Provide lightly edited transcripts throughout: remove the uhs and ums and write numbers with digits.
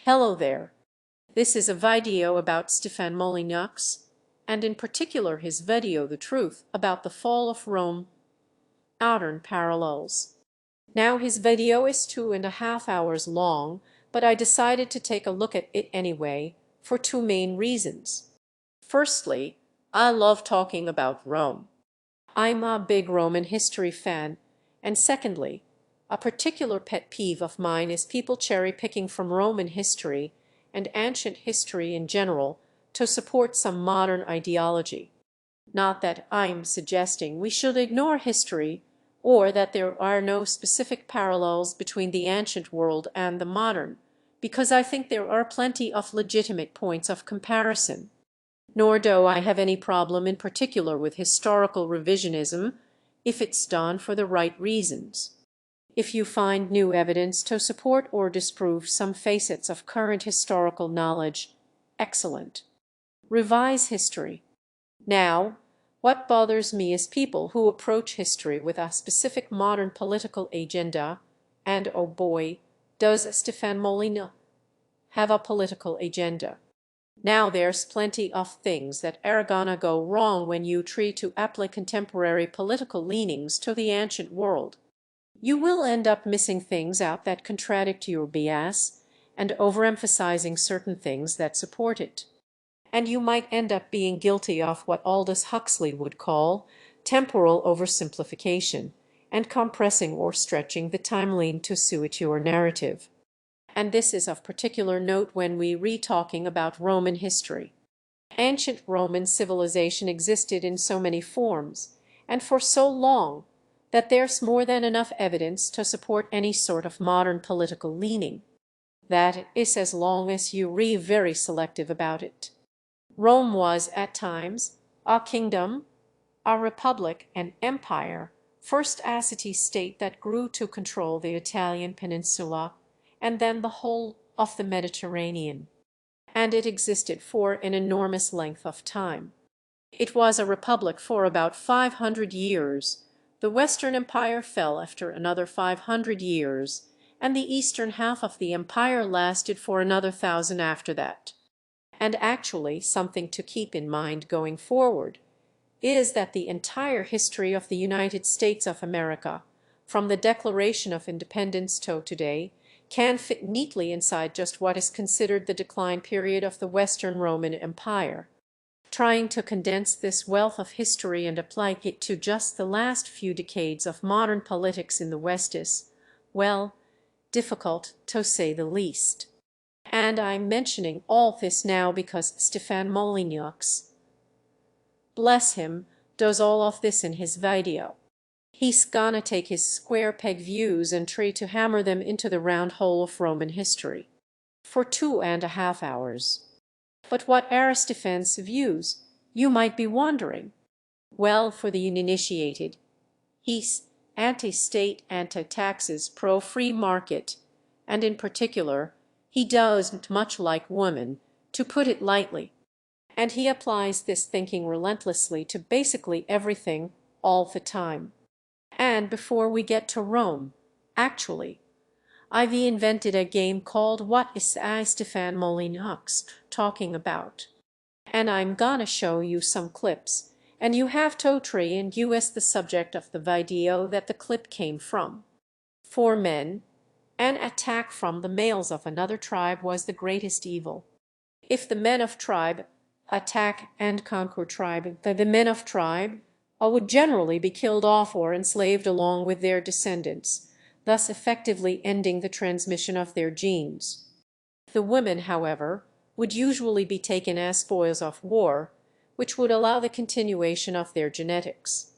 Hello there. This is a video about Stefan Molyneux, and in particular his video The Truth about the Fall of Rome, Modern Parallels. Now his video is 2.5 hours long, but I decided to take a look at it anyway for two main reasons. Firstly, I love talking about Rome. I'm a big Roman history fan, and secondly, a particular pet peeve of mine is people cherry-picking from Roman history and ancient history in general to support some modern ideology. Not that I'm suggesting we should ignore history or that there are no specific parallels between the ancient world and the modern, because I think there are plenty of legitimate points of comparison. Nor do I have any problem in particular with historical revisionism if it's done for the right reasons. If you find new evidence to support or disprove some facets of current historical knowledge, excellent. Revise history. Now, what bothers me is people who approach history with a specific modern political agenda, and oh boy, does Stefan Molyneux have a political agenda. Now there's plenty of things that are gonna go wrong when you try to apply contemporary political leanings to the ancient world. You will end up missing things out that contradict your BS and overemphasizing certain things that support it. And you might end up being guilty of what Aldous Huxley would call temporal oversimplification and compressing or stretching the timeline to suit your narrative. And this is of particular note when we re-talking about Roman history. Ancient Roman civilization existed in so many forms, and for so long, that there's more than enough evidence to support any sort of modern political leaning. That is as long as you be very selective about it. Rome was, at times, a kingdom, a republic, an empire, first a city-state that grew to control the Italian peninsula, and then the whole of the Mediterranean. And it existed for an enormous length of time. It was a republic for about 500 years. The Western Empire fell after another 500 years, and the eastern half of the empire lasted for another 1,000 after that. And actually, something to keep in mind going forward is that the entire history of the United States of America, from the Declaration of Independence to today, can fit neatly inside just what is considered the decline period of the Western Roman Empire. Trying to condense this wealth of history and apply it to just the last few decades of modern politics in the West is, well, difficult to say the least. And I'm mentioning all this now because Stefan Molyneux, bless him, does all of this in his video. He's gonna take his square peg views and try to hammer them into the round hole of Roman history for 2.5 hours. But what are Stefan's views, you might be wondering? Well, for the uninitiated, he's anti-state, anti-taxes, pro-free market, and in particular, he doesn't much like women, to put it lightly. And he applies this thinking relentlessly to basically everything, all the time. And before we get to Rome, actually, I've invented a game called What is Stefan Molyneux talking about? And I'm gonna show you some clips, and you have to try and guess the subject of the video that the clip came from. For men, an attack from the males of another tribe was the greatest evil. If the men of tribe attack and conquer tribe, the men of tribe would generally be killed off or enslaved along with their descendants, thus effectively ending the transmission of their genes. The women, however, would usually be taken as spoils of war, which would allow the continuation of their genetics.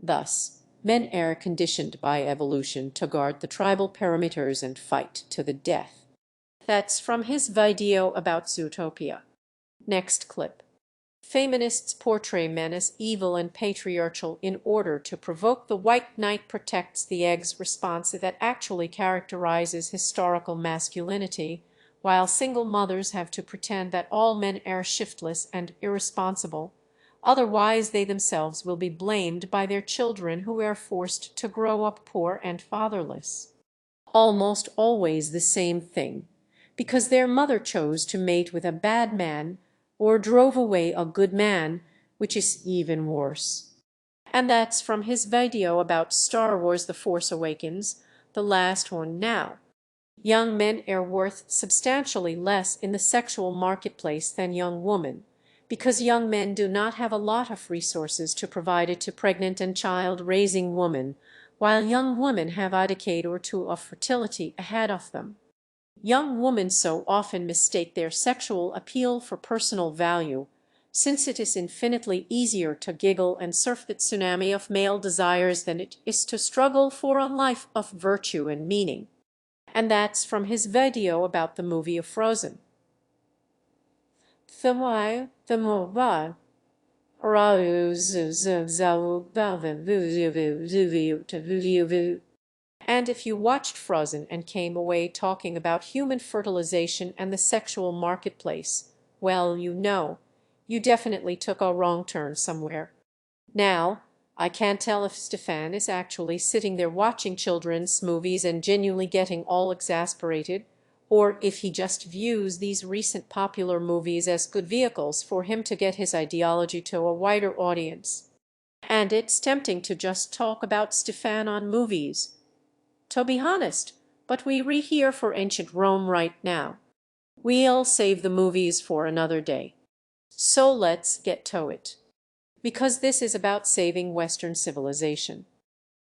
Thus, men are conditioned by evolution to guard the tribal perimeters and fight to the death. That's from his video about Zootopia. Next clip. Feminists portray men as evil and patriarchal in order to provoke the white knight protects the eggs response that actually characterizes historical masculinity, while single mothers have to pretend that all men are shiftless and irresponsible, otherwise they themselves will be blamed by their children who are forced to grow up poor and fatherless. Almost always the same thing, because their mother chose to mate with a bad man or drove away a good man, which is even worse. And that's from his video about Star Wars The Force Awakens, the last one now. Young men are worth substantially less in the sexual marketplace than young women, because young men do not have a lot of resources to provide it to pregnant and child-raising women, while young women have a decade or two of fertility ahead of them. Young women so often mistake their sexual appeal for personal value, since it is infinitely easier to giggle and surf the tsunami of male desires than it is to struggle for a life of virtue and meaning. And that's from his video about the movie of Frozen. And if you watched Frozen and came away talking about human fertilization and the sexual marketplace, well, you definitely took a wrong turn somewhere. Now, I can't tell if Stefan is actually sitting there watching children's movies and genuinely getting all exasperated, or if he just views these recent popular movies as good vehicles for him to get his ideology to a wider audience. And it's tempting to just talk about Stefan on movies, to be honest, but we're here for ancient Rome right now. We'll save the movies for another day. So let's get to it. Because this is about saving Western civilization.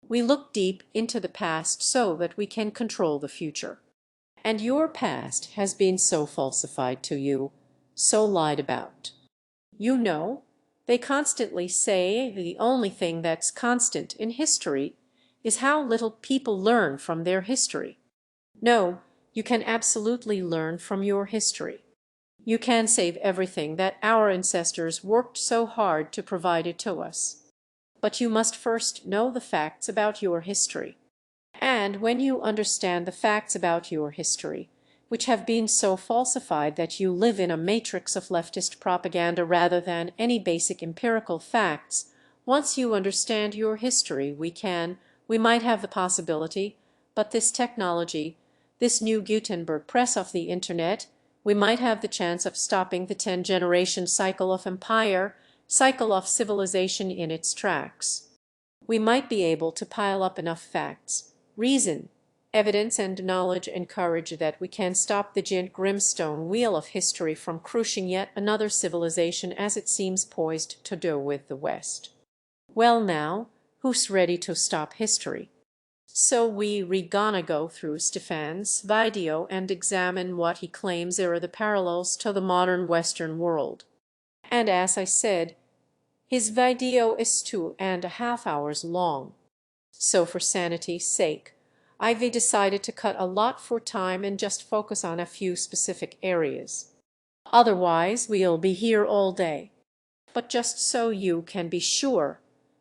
We look deep into the past so that we can control the future. And your past has been so falsified to you, so lied about. You know, they constantly say the only thing that's constant in history is how little people learn from their history. No, you can absolutely learn from your history. You can save everything that our ancestors worked so hard to provide it to us. But you must first know the facts about your history. And when you understand the facts about your history, which have been so falsified that you live in a matrix of leftist propaganda rather than any basic empirical facts, once you understand your history, we might have the possibility, but this technology, this new Gutenberg press of the Internet, we might have the chance of stopping the 10-generation cycle of empire, cycle of civilization in its tracks. We might be able to pile up enough facts, reason, evidence, and knowledge and courage that we can stop the giant grimstone wheel of history from crushing yet another civilization as it seems poised to do with the West. Well now, who's ready to stop history? So we're gonna go through Stefan's video and examine what he claims are the parallels to the modern Western world. And as I said, his video is 2.5 hours long. So for sanity's sake, I've decided to cut a lot for time and just focus on a few specific areas. Otherwise, we'll be here all day. But just so you can be sure,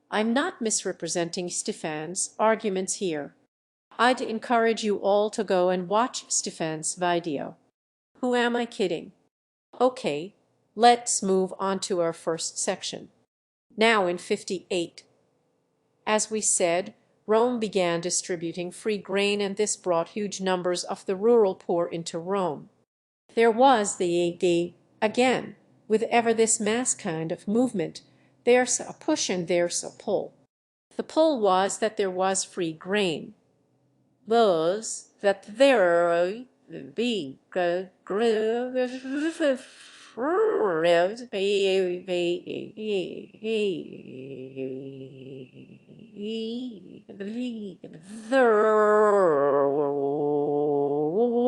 I'm not misrepresenting Stefan's arguments here. I'd encourage you all to go and watch Stefan's video. Who am I kidding? Okay, let's move on to our first section. Now in 58. As we said, Rome began distributing free grain, and this brought huge numbers of the rural poor into Rome. There was again, with ever this mass kind of movement, there's a push and there's a pull. The pull was that there was free grain. Was that there be there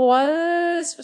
was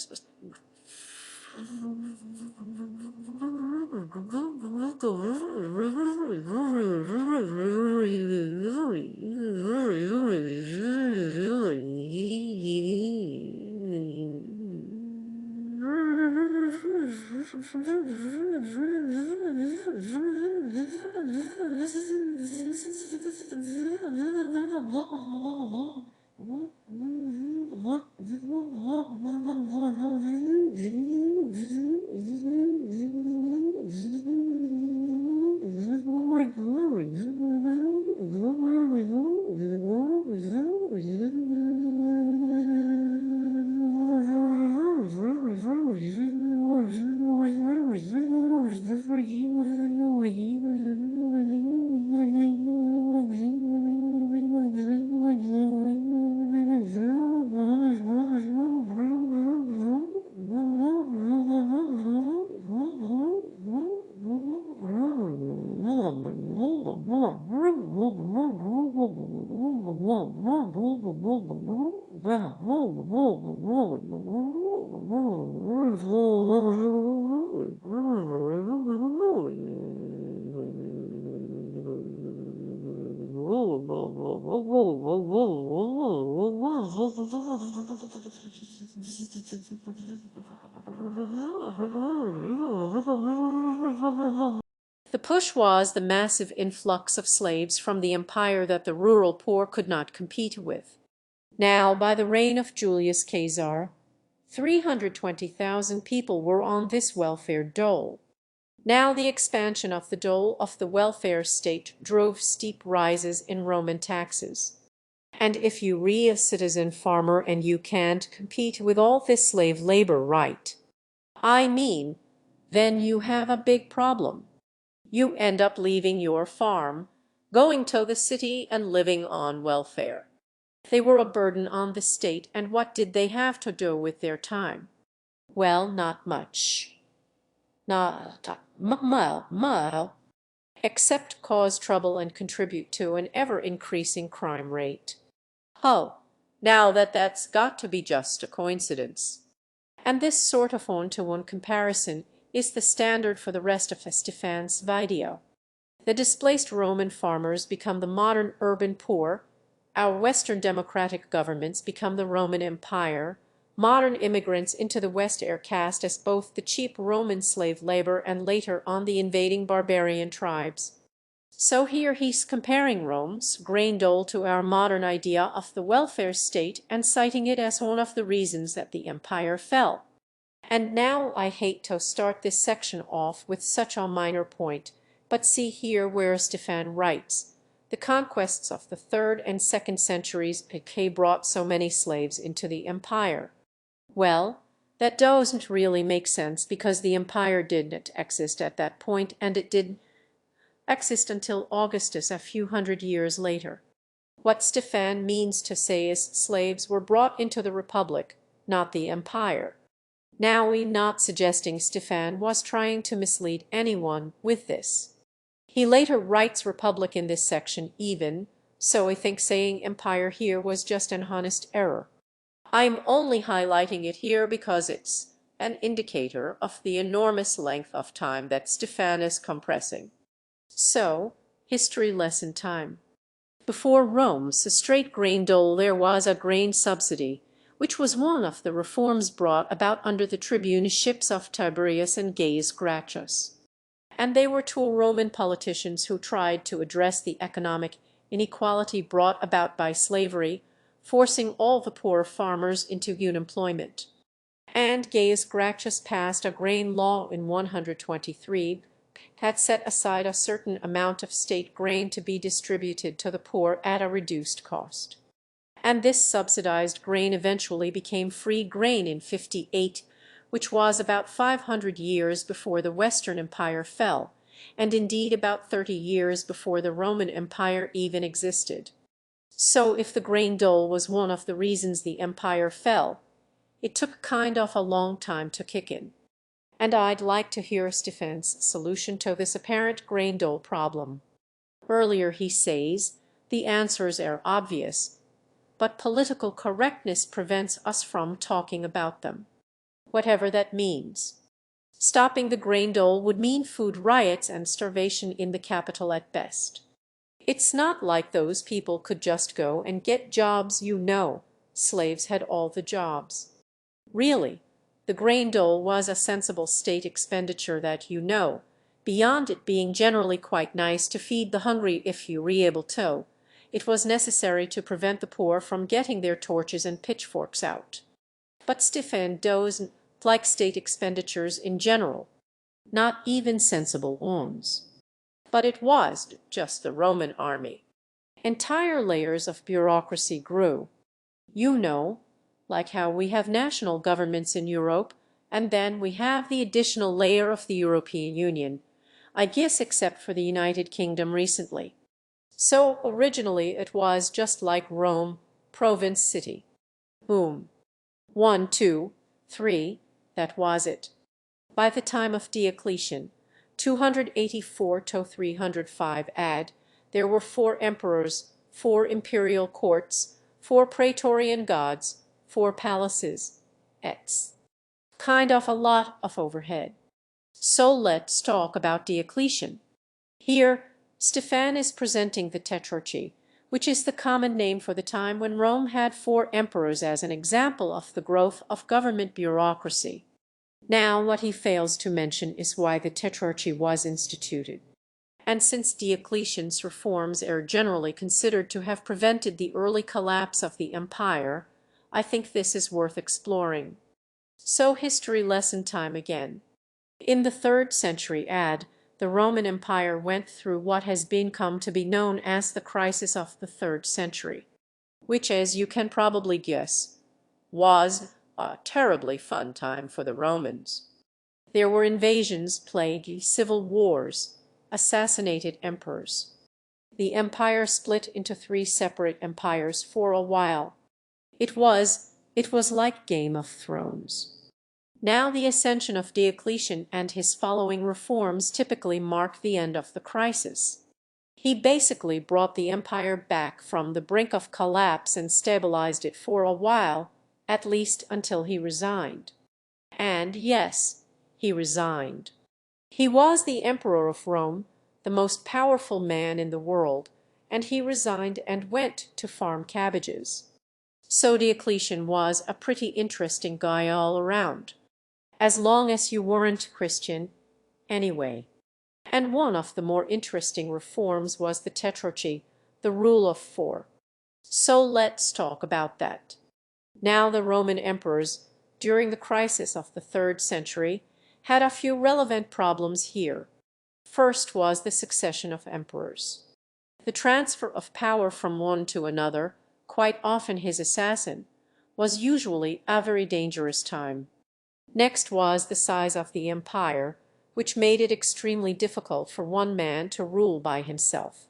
The push was the massive influx of slaves from the empire that the rural poor could not compete with. Now, by the reign of Julius Caesar, 320,000 people were on this welfare dole. Now the expansion of the dole of the welfare state drove steep rises in Roman taxes. And if you re a citizen farmer and you can't compete with all this slave labor, right? I mean, then you have a big problem. You end up leaving your farm, going to the city and living on welfare. They were a burden on the state, and what did they have to do with their time? Well, not much. Not except cause trouble and contribute to an ever-increasing crime rate. Oh, now that's got to be just a coincidence. And this sort of one-to-one comparison is the standard for the rest of Stefan's video. The displaced Roman farmers become the modern urban poor, our Western democratic governments become the Roman Empire, modern immigrants into the West are cast as both the cheap Roman slave labor and later on the invading barbarian tribes. So here he's comparing Rome's grain dole to our modern idea of the welfare state and citing it as one of the reasons that the empire fell. And now I hate to start this section off with such a minor point, but see here where Stefan writes, the conquests of the 3rd and 2nd centuries brought so many slaves into the empire. Well, that doesn't really make sense because the empire didn't exist at that point, and it didn't exist until Augustus a few hundred years later. What Stefan means to say is slaves were brought into the republic, not the empire. Now we're not suggesting Stefan was trying to mislead anyone with this. He later writes republic in this section even, so I think saying empire here was just an honest error. I'm only highlighting it here because it's an indicator of the enormous length of time that Stefan is compressing. So, history lesson time. Before Rome's straight grain dole there was a grain subsidy, which was one of the reforms brought about under the tribuneships of Tiberius and Gaius Gracchus. And they were two Roman politicians who tried to address the economic inequality brought about by slavery, forcing all the poor farmers into unemployment. And Gaius Gracchus passed a grain law in 123 that set aside a certain amount of state grain to be distributed to the poor at a reduced cost. And this subsidized grain eventually became free grain in 58, which was about 500 years before the Western Empire fell, and indeed about 30 years before the Roman Empire even existed. So if the grain dole was one of the reasons the empire fell, it took kind of a long time to kick in. And I'd like to hear Stefan's solution to this apparent grain dole problem. Earlier he says, the answers are obvious, but political correctness prevents us from talking about them, whatever that means. Stopping the grain dole would mean food riots and starvation in the capital at best. It's not like those people could just go and get jobs, slaves had all the jobs. Really, the grain dole was a sensible state expenditure that beyond it being generally quite nice to feed the hungry if you were able to, it was necessary to prevent the poor from getting their torches and pitchforks out. But Stefan doesn't like state expenditures in general, not even sensible ones. But it was just the Roman army. Entire layers of bureaucracy grew. Like how we have national governments in Europe, And then we have the additional layer of the European Union, I guess except for the United Kingdom recently. So originally it was just like Rome, province city. Boom. 1, 2, 3, that was it. By the time of Diocletian, 284 to 305 AD, there were 4 emperors, 4 imperial courts, 4 praetorian guards, 4 palaces, etc. Kind of a lot of overhead. So let's talk about Diocletian. Here, Stefan is presenting the Tetrarchy, which is the common name for the time when Rome had 4 emperors, as an example of the growth of government bureaucracy. Now, what he fails to mention is why the Tetrarchy was instituted. And since Diocletian's reforms are generally considered to have prevented the early collapse of the empire, I think this is worth exploring. So history lesson time again. In the 3rd century AD, the Roman Empire went through what has come to be known as the crisis of the 3rd century, which, as you can probably guess, was a terribly fun time for the Romans. There were invasions, plague, civil wars, assassinated emperors. The empire split into 3 separate empires for a while. It was like Game of Thrones. Now the ascension of Diocletian and his following reforms typically mark the end of the crisis. He basically brought the empire back from the brink of collapse and stabilized it for a while, at least until he resigned. And yes, he resigned. He was the emperor of Rome, the most powerful man in the world, and he resigned and went to farm cabbages. So Diocletian was a pretty interesting guy all around. As long as you weren't Christian, anyway. And one of the more interesting reforms was the Tetrarchy, the rule of 4. So let's talk about that. Now the Roman emperors, during the crisis of the 3rd century, had a few relevant problems here. First was the succession of emperors. The transfer of power from one to another, quite often his assassin, was usually a very dangerous time. Next was the size of the empire, which made it extremely difficult for one man to rule by himself.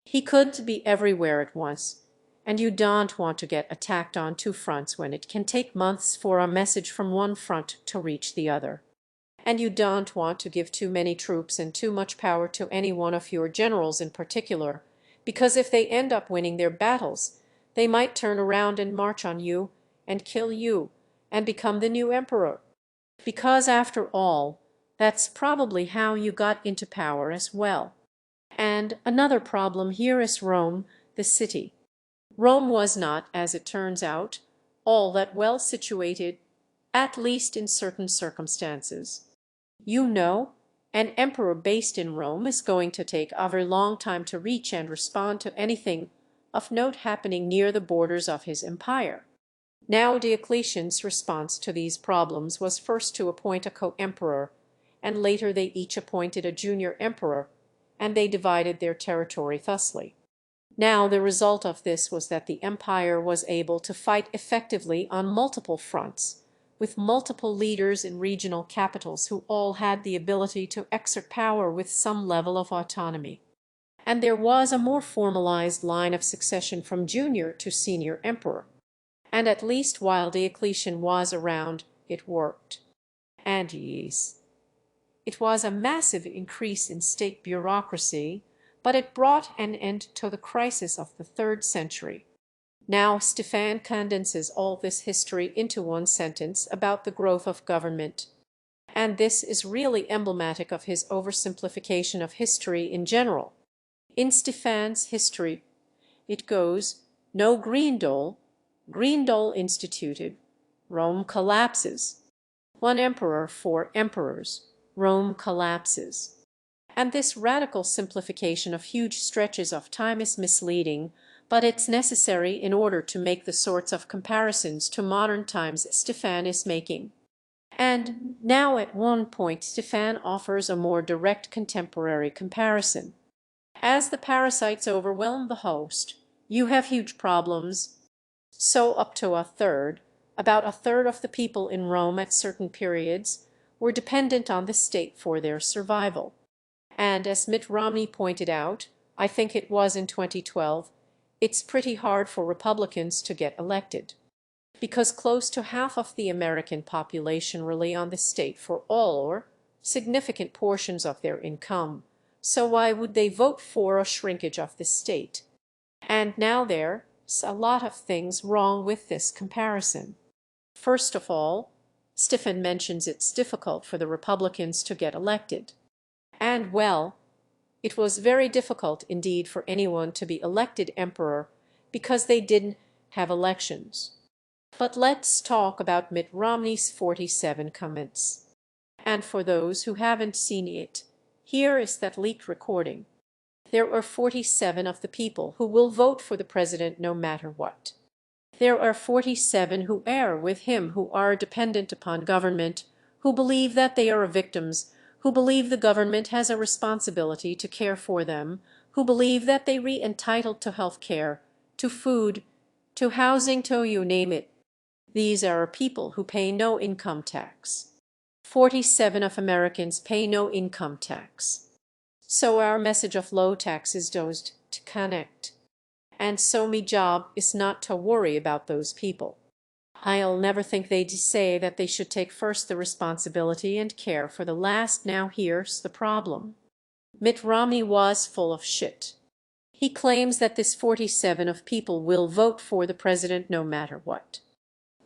He couldn't be everywhere at once, and you don't want to get attacked on 2 fronts when it can take months for a message from one front to reach the other. And you don't want to give too many troops and too much power to any one of your generals in particular, because if they end up winning their battles, they might turn around and march on you and kill you and become the new emperor. Because after all, that's probably how you got into power as well. And another problem here is Rome, the city. Rome was not, as it turns out, all that well situated, at least in certain circumstances. You know, an emperor based in Rome is going to take a very long time to reach and respond to anything of note happening near the borders of his empire. Now Diocletian's response to these problems was first to appoint a co-emperor, and later they each appointed a junior emperor, and they divided their territory thusly. Now the result of this was that the empire was able to fight effectively on multiple fronts, with multiple leaders in regional capitals who all had the ability to exert power with some level of autonomy. And there was a more formalized line of succession from junior to senior emperor. And at least while Diocletian was around, it worked. And yes, it was a massive increase in state bureaucracy, but it brought an end to the crisis of the 3rd century. Now Stefan condenses all this history into one sentence about the growth of government. And this is really emblematic of his oversimplification of history in general. In Stefan's history, it goes, no Green Dole instituted, Rome collapses. 1 emperor, 4 emperors, Rome collapses. And this radical simplification of huge stretches of time is misleading, but it's necessary in order to make the sorts of comparisons to modern times Stefan is making. And now at one point Stefan offers a more direct contemporary comparison. As the parasites overwhelm the host, you have huge problems. So up to a 3rd, About a third of the people in Rome at certain periods were dependent on the state for their survival. And as Mitt Romney pointed out, I think it was in 2012, it's pretty hard for Republicans to get elected, because close to half of the American population rely on the state for all or significant portions of their income. So why would they vote for a shrinkage of the state? And now there's a lot of things wrong with this comparison. First of all, Stefan mentions it's difficult for the Republicans to get elected. And well, it was very difficult indeed for anyone to be elected emperor because they didn't have elections. But let's talk about Mitt Romney's 47 comments. And for those who haven't seen it, here is that leaked recording. There are 47 of the people who will vote for the president no matter what. There are 47 who are with him, who are dependent upon government, who believe that they are victims, who believe the government has a responsibility to care for them, who believe that they are entitled to health care, to food, to housing, to you name it. These are people who pay no income tax. 47 of Americans pay no income tax. So our message of low taxes does to connect. And so me job is not to worry about those people. I'll never think they'd say that they should take first the responsibility and care for the last. Now here's the problem. Mitt Romney was full of shit. He claims that this 47 of people will vote for the president no matter what.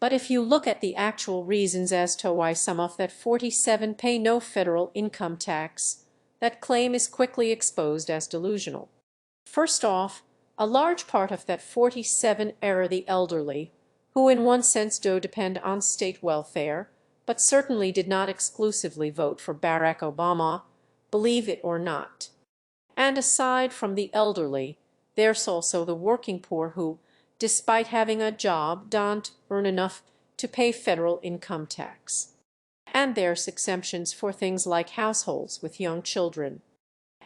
But if you look at the actual reasons as to why some of that 47 pay no federal income tax, that claim is quickly exposed as delusional. First off, a large part of that 47 are the elderly, who in one sense do depend on state welfare, but certainly did not exclusively vote for Barack Obama, believe it or not. And aside from the elderly, there's also the working poor who, despite having a job, don't earn enough to pay federal income tax. And there's exemptions for things like households with young children.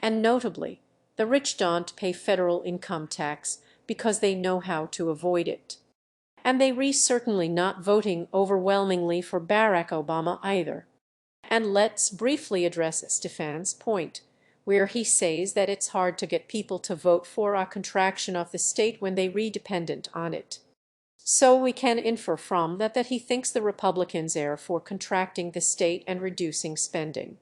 And notably, the rich don't pay federal income tax because they know how to avoid it. And they are certainly not voting overwhelmingly for Barack Obama either. And let's briefly address Stefan's point, where he says that it's hard to get people to vote for a contraction of the state when they are dependent on it. So we can infer from that he thinks the Republicans are for contracting the state and reducing spending.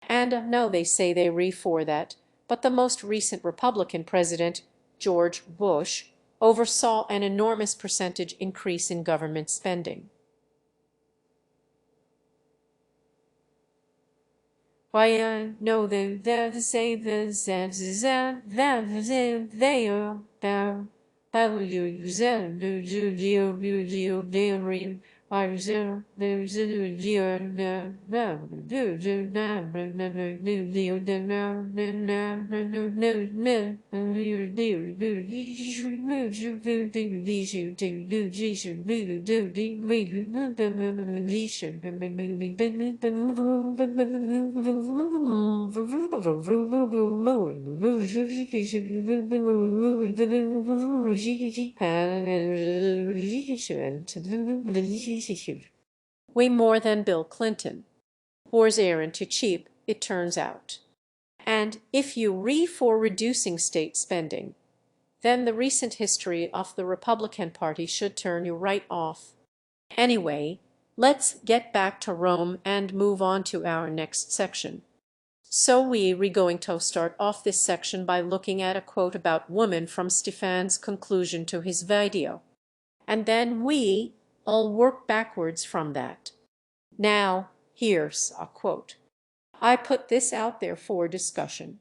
And no, they say they are for that, but the most recent Republican president, George Bush, oversaw an enormous percentage increase in government spending. Why, no, they say this, they way more than Bill Clinton. War's errand too cheap, it turns out. And if you for reducing state spending, then the recent history of the Republican Party should turn you right off. Anyway, let's get back to Rome and move on to our next section. So we're going to start off this section by looking at a quote about women from Stefan's conclusion to his video. And then I'll work backwards from that. Now, here's a quote. I put this out there for discussion.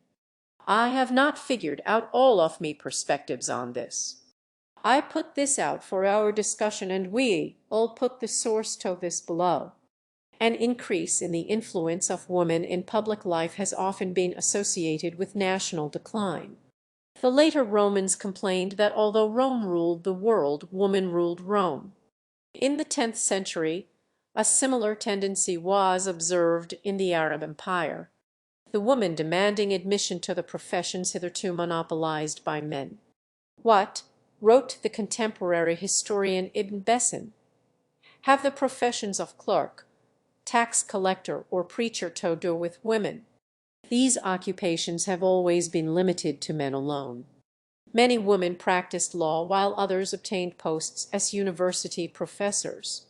I have not figured out all of me perspectives on this. I put this out for our discussion, and I'll put the source to this below. An increase in the influence of women in public life has often been associated with national decline. The later Romans complained that although Rome ruled the world, woman ruled Rome. In the 10th century, a similar tendency was observed in the Arab Empire, the woman demanding admission to the professions hitherto monopolized by men. What, wrote the contemporary historian Ibn Bessin, have the professions of clerk, tax collector, or preacher to do with women. These occupations have always been limited to men alone. Many women practiced law while others obtained posts as university professors.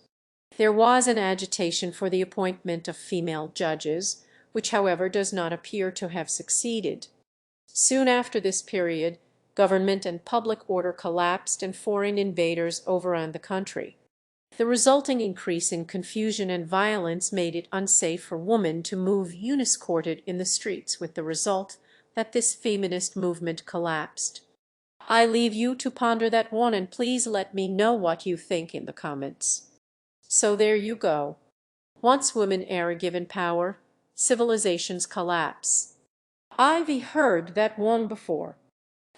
There was an agitation for the appointment of female judges, which however does not appear to have succeeded. Soon after this period, government and public order collapsed and foreign invaders overran the country. The resulting increase in confusion and violence made it unsafe for women to move unescorted in the streets, with the result that this feminist movement collapsed. I leave you to ponder that one, and please let me know what you think in the comments. So there you go. Once women are given power, civilizations collapse. I've heard that one before,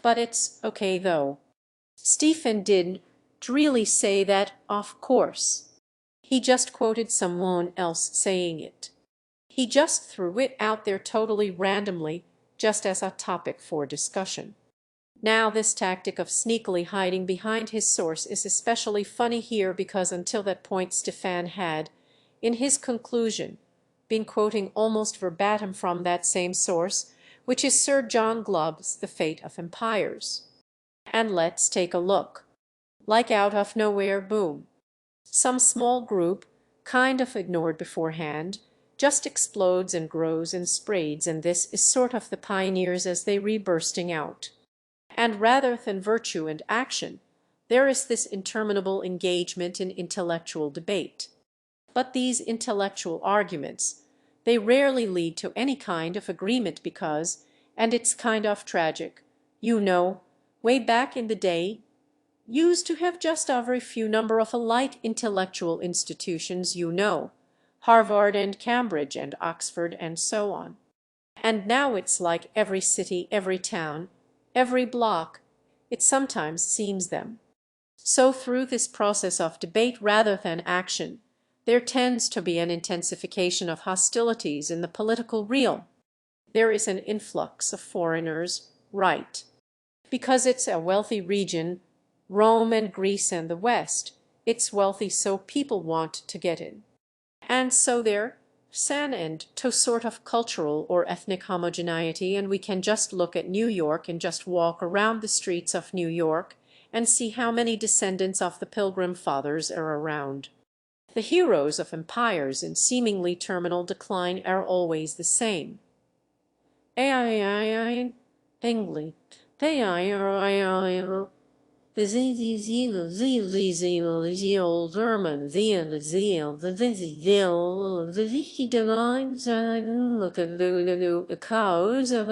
but it's okay though. Stefan didn't really say that, of course. He just quoted someone else saying it. He just threw it out there totally randomly, just as a topic for discussion. Now this tactic of sneakily hiding behind his source is especially funny here because until that point Stefan had, in his conclusion, been quoting almost verbatim from that same source, which is Sir John Glubb's The Fate of Empires. And let's take a look. Like out of nowhere, boom. Some small group, kind of ignored beforehand, just explodes and grows and spreads, and this is sort of the pioneers as they re-bursting out. And rather than virtue and action, there is this interminable engagement in intellectual debate. But these intellectual arguments, they rarely lead to any kind of agreement because, and it's kind of tragic, way back in the day, used to have just a very few number of elite intellectual institutions, Harvard and Cambridge and Oxford and so on. And now it's like every city, every town, every block, it sometimes seems them. So through this process of debate rather than action, there tends to be an intensification of hostilities in the political realm. There is an influx of foreigners, right? Because it's a wealthy region, Rome and Greece and the West, it's wealthy so people want to get in. And so there an end to sort of cultural or ethnic homogeneity, and we can just look at New York and just walk around the streets of New York and see how many descendants of the Pilgrim Fathers are around. The heroes of empires in seemingly terminal decline are always the same. England. The old German, the divines, look at the cows of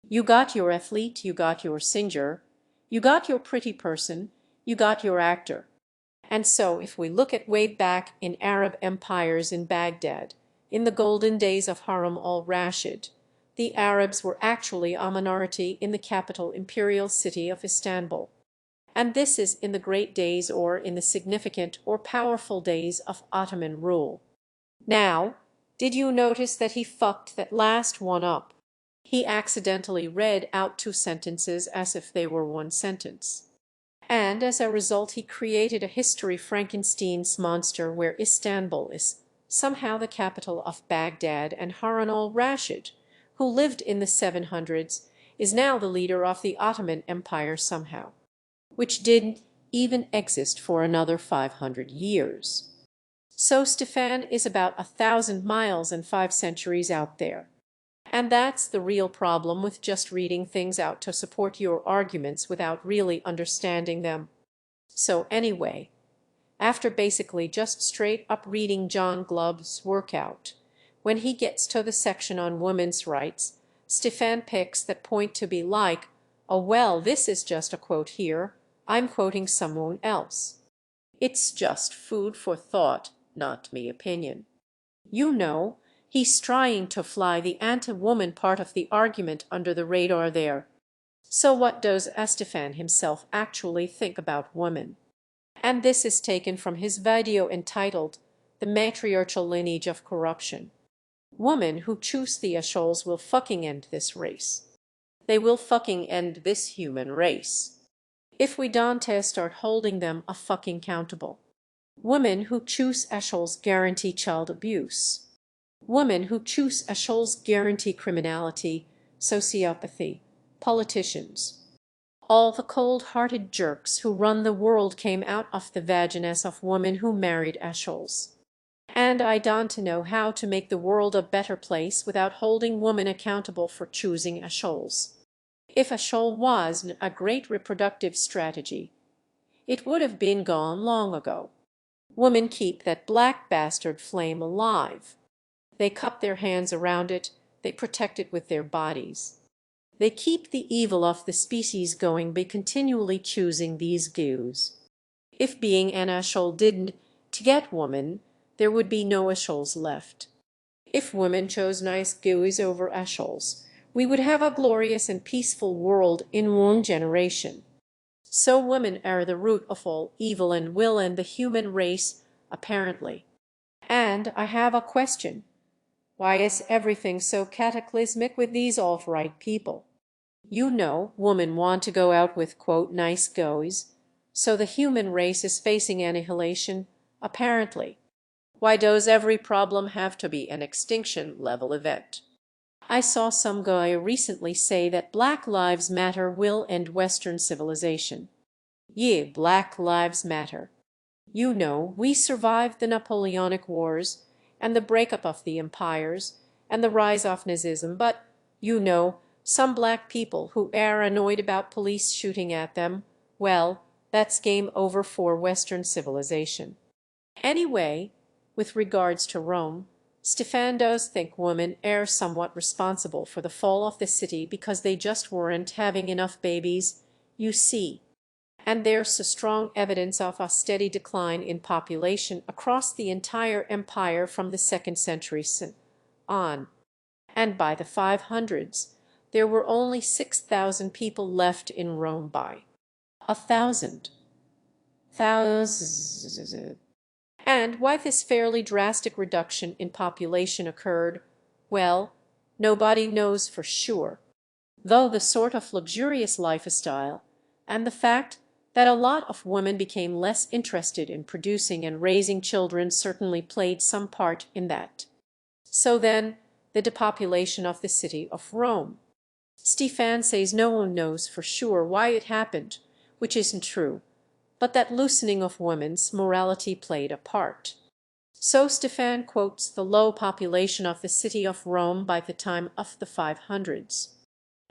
You got your athlete, you got your singer, you got your pretty person, you got your actor. And so if we look at way back in Arab empires in Baghdad, in the golden days of Harun al-Rashid, the Arabs were actually a minority in the capital imperial city of Istanbul. And this is in the great days or in the significant or powerful days of Ottoman rule. Now, did you notice that he fucked that last one up? He accidentally read out two sentences as if they were one sentence. And as a result he created a history Frankenstein's monster where Istanbul is somehow the capital of Baghdad, and Harun al-Rashid, who lived in the 700s, is now the leader of the Ottoman Empire somehow, which didn't even exist for another 500 years. So Stefan is about 1,000 miles and 5 centuries out there. And that's the real problem with just reading things out to support your arguments without really understanding them. So anyway, after basically just straight up reading John Glubb's workout, when he gets to the section on women's rights, Stefan picks that point to be like, oh well, this is just a quote here, I'm quoting someone else. It's just food for thought, not me opinion. You know, he's trying to fly the anti-woman part of the argument under the radar there. So what does Stefan himself actually think about women? And this is taken from his video entitled The Matriarchal Lineage of Corruption. Women who choose the Ashols will fucking end this race. They will fucking end this human race. If we don't start holding them a fucking accountable. Women who choose Ashols guarantee child abuse. Women who choose Ashols guarantee criminality, sociopathy, politicians. All the cold-hearted jerks who run the world came out of the vaginas of women who married Ashols. And I don't know how to make the world a better place without holding women accountable for choosing Ashols. If Ashol was a great reproductive strategy, it would have been gone long ago. Women keep that black bastard flame alive. They cup their hands around it, they protect it with their bodies. They keep the evil of the species going by continually choosing these goos. If being an Ashol didn't to get woman, there would be no Ashols left. If women chose nice goos over Ashols, we would have a glorious and peaceful world in one generation. So women are the root of all evil and will end the human race, apparently. And I have a question. Why is everything so cataclysmic with these alt-right people? You know, women want to go out with, quote, nice goes. So the human race is facing annihilation, apparently. Why does every problem have to be an extinction-level event? I saw some guy recently say that Black Lives Matter will end Western civilization. Yeah, Black Lives Matter. You know, we survived the Napoleonic Wars and the breakup of the empires and the rise of Nazism, but, you know, some black people who are annoyed about police shooting at them, well, that's game over for Western civilization. Anyway, with regards to Rome, Stefan does think women are somewhat responsible for the fall of the city because they just weren't having enough babies, you see. And there's so strong evidence of a steady decline in population across the entire empire from the 2nd century on. And by the 500s, there were only 6,000 people left in Rome by 1,000. And why this fairly drastic reduction in population occurred, well, nobody knows for sure, though the sort of luxurious lifestyle and the fact that a lot of women became less interested in producing and raising children certainly played some part in that. So then, the depopulation of the city of Rome. Stefan says no one knows for sure why it happened, which isn't true, but that loosening of women's morality played a part. So Stefan quotes the low population of the city of Rome by the time of the 500s.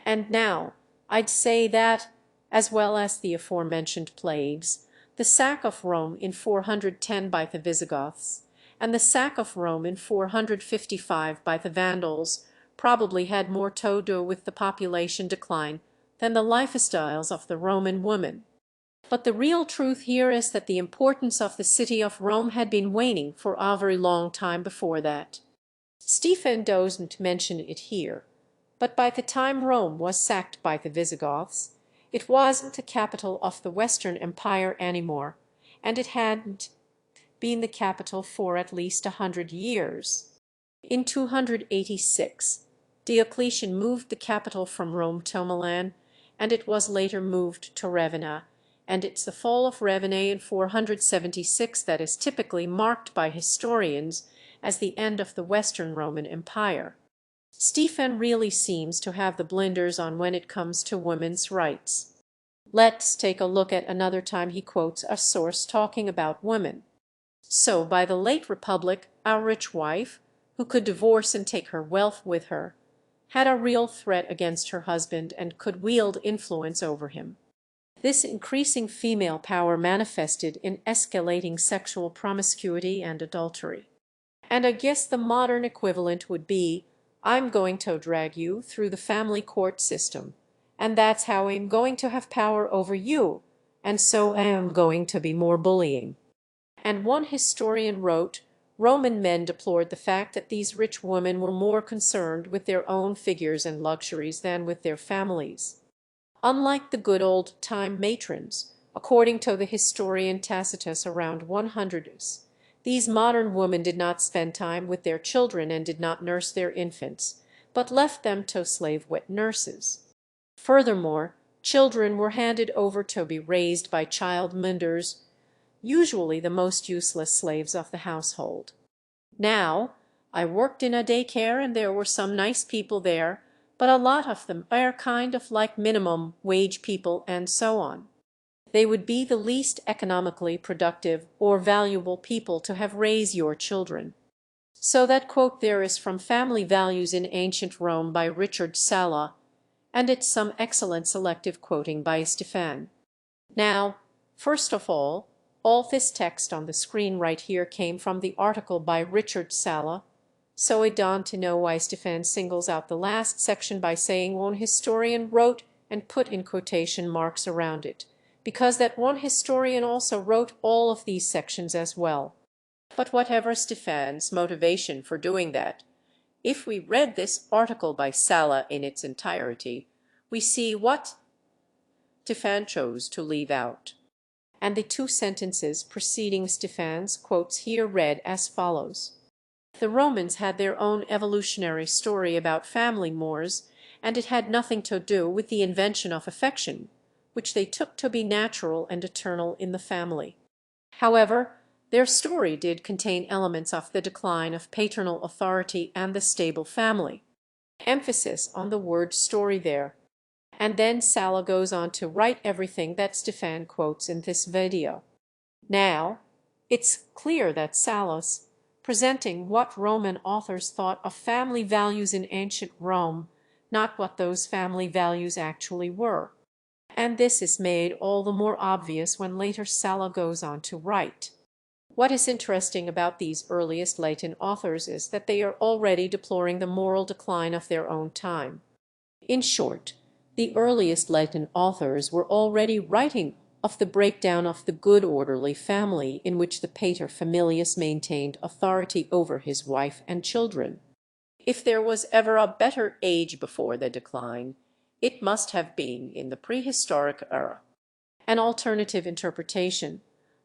And now, I'd say that, as well as the aforementioned plagues, the sack of Rome in 410 by the Visigoths, and the sack of Rome in 455 by the Vandals probably had more to do with the population decline than the lifestyles of the Roman women. But the real truth here is that the importance of the city of Rome had been waning for a very long time before that. Stefan doesn't mention it here, But by the time Rome was sacked by the Visigoths, it wasn't the capital of the Western Empire anymore, and it hadn't been the capital for at least 100 years. In 286, Diocletian moved the capital from Rome to Milan, and it was later moved to Ravenna, and it's the fall of Ravenna in 476 that is typically marked by historians as the end of the Western Roman Empire. Stefan really seems to have the blinders on when it comes to women's rights. Let's take a look at another time he quotes a source talking about women. So by the late Republic, our rich wife, who could divorce and take her wealth with her, had a real threat against her husband and could wield influence over him. This increasing female power manifested in escalating sexual promiscuity and adultery. And I guess the modern equivalent would be, I'm going to drag you through the family court system, and that's how I'm going to have power over you, and so I am going to be more bullying. And one historian wrote, Roman men deplored the fact that these rich women were more concerned with their own figures and luxuries than with their families. Unlike the good old-time matrons, according to the historian Tacitus around 100, these modern women did not spend time with their children and did not nurse their infants, but left them to slave-wet nurses. Furthermore, children were handed over to be raised by child minders, usually the most useless slaves of the household. Now, I worked in a daycare and there were some nice people there, but a lot of them are kind of like minimum wage people and so on. They would be the least economically productive or valuable people to have raised your children. So that quote there is from Family Values in Ancient Rome by Richard Sala, and it's some excellent selective quoting by Stefan. Now, first of all this text on the screen right here came from the article by Richard Sala, so I don't know why Stefan singles out the last section by saying one historian wrote and put in quotation marks around it, because that one historian also wrote all of these sections as well. But whatever Stefan's motivation for doing that, if we read this article by Sala in its entirety, we see what Stefan chose to leave out. And the two sentences preceding Stefan's quotes here read as follows. The Romans had their own evolutionary story about family mores, and it had nothing to do with the invention of affection, which they took to be natural and eternal in the family. However, their story did contain elements of the decline of paternal authority and the stable family. Emphasis on the word story there. And then Sala goes on to write everything that Stefan quotes in this video. Now, it's clear that Sala's presenting what Roman authors thought of family values in ancient Rome, not what those family values actually were. And this is made all the more obvious when later Sala goes on to write. What is interesting about these earliest Latin authors is that they are already deploring the moral decline of their own time. In short, the earliest Latin authors were already writing of the breakdown of the good orderly family in which the pater familias maintained authority over his wife and children. If there was ever a better age before the decline, it must have been in the prehistoric era. An alternative interpretation,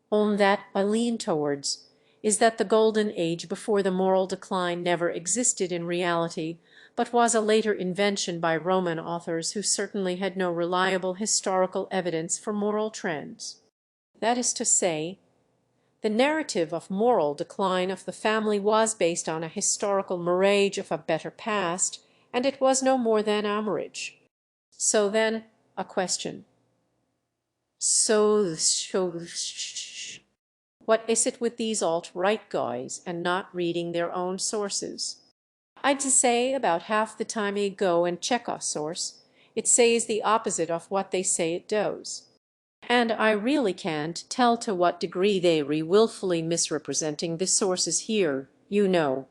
on that I lean towards, is that the golden age before the moral decline never existed in reality, but was a later invention by Roman authors who certainly had no reliable historical evidence for moral trends. That is to say, the narrative of moral decline of the family was based on a historical mirage of a better past, and it was no more than a mirage. So then, a question. What is it with these alt-right guys and not reading their own sources? I'd say about half the time I go and check a source, it says the opposite of what they say it does. And I really can't tell to what degree they willfully misrepresenting the sources here, you know.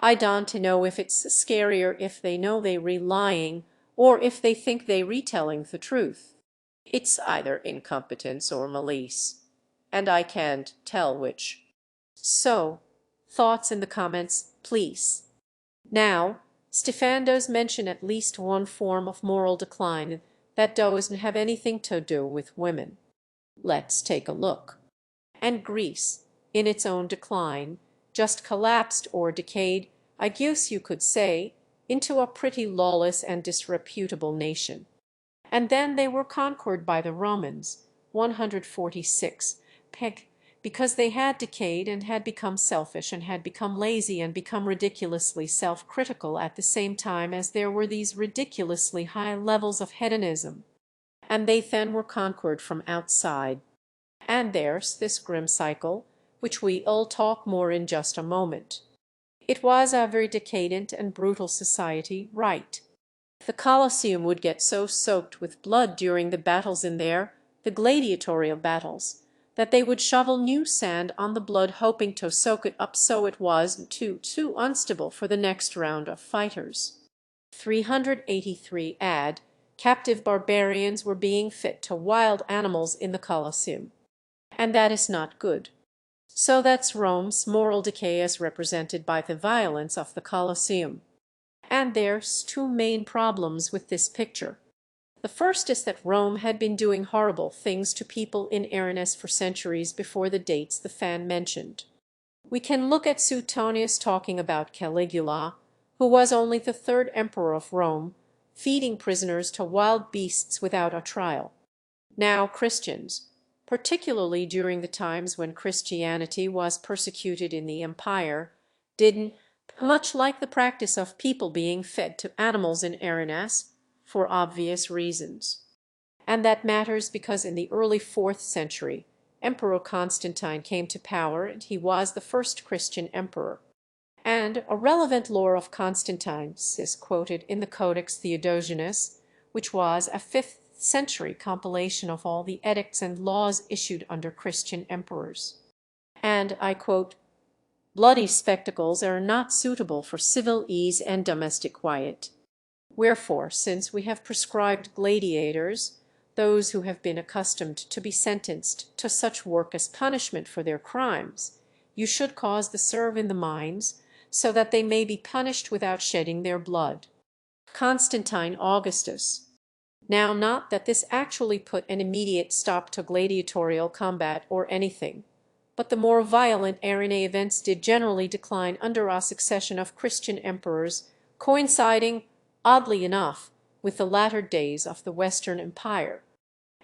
I don't know if it's scarier if they know they lying or if they think they retelling the truth. It's either incompetence or malice, and I can't tell which. So, thoughts in the comments, please. Now, Stefan does mention at least one form of moral decline that doesn't have anything to do with women. Let's take a look. And Greece, in its own decline, just collapsed or decayed, I guess you could say, into a pretty lawless and disreputable nation. And then they were conquered by the Romans, 146, because they had decayed and had become selfish and had become lazy and become ridiculously self-critical at the same time as there were these ridiculously high levels of hedonism. And they then were conquered from outside. And there's this grim cycle, which we'll talk more in just a moment. It was a very decadent and brutal society, right? The Colosseum would get so soaked with blood during the battles in there, the gladiatorial battles, that they would shovel new sand on the blood hoping to soak it up so it was too unstable for the next round of fighters. 383 add, captive barbarians were being fit to wild animals in the Colosseum. And that is not good. So that's Rome's moral decay as represented by the violence of the Colosseum. And there's two main problems with this picture. The first is that Rome had been doing horrible things to people in Arenas for centuries before the dates the fan mentioned. We can look at Suetonius talking about Caligula, who was only the third emperor of Rome, feeding prisoners to wild beasts without a trial. Now Christians, particularly during the times when Christianity was persecuted in the empire, didn't, much like the practice of people being fed to animals in Arenas, for obvious reasons. And that matters because in the early 4th century, Emperor Constantine came to power and he was the first Christian emperor. And a relevant lore of Constantine's is quoted in the Codex Theodosianus, which was a 5th century compilation of all the edicts and laws issued under Christian emperors. And I quote, "Bloody spectacles are not suitable for civil ease and domestic quiet. Wherefore, since we have prescribed gladiators, those who have been accustomed to be sentenced to such work as punishment for their crimes, you should cause the serve in the mines, so that they may be punished without shedding their blood." Constantine Augustus. Now, not that this actually put an immediate stop to gladiatorial combat or anything, but the more violent arena events did generally decline under a succession of Christian emperors, coinciding, oddly enough, with the latter days of the Western Empire.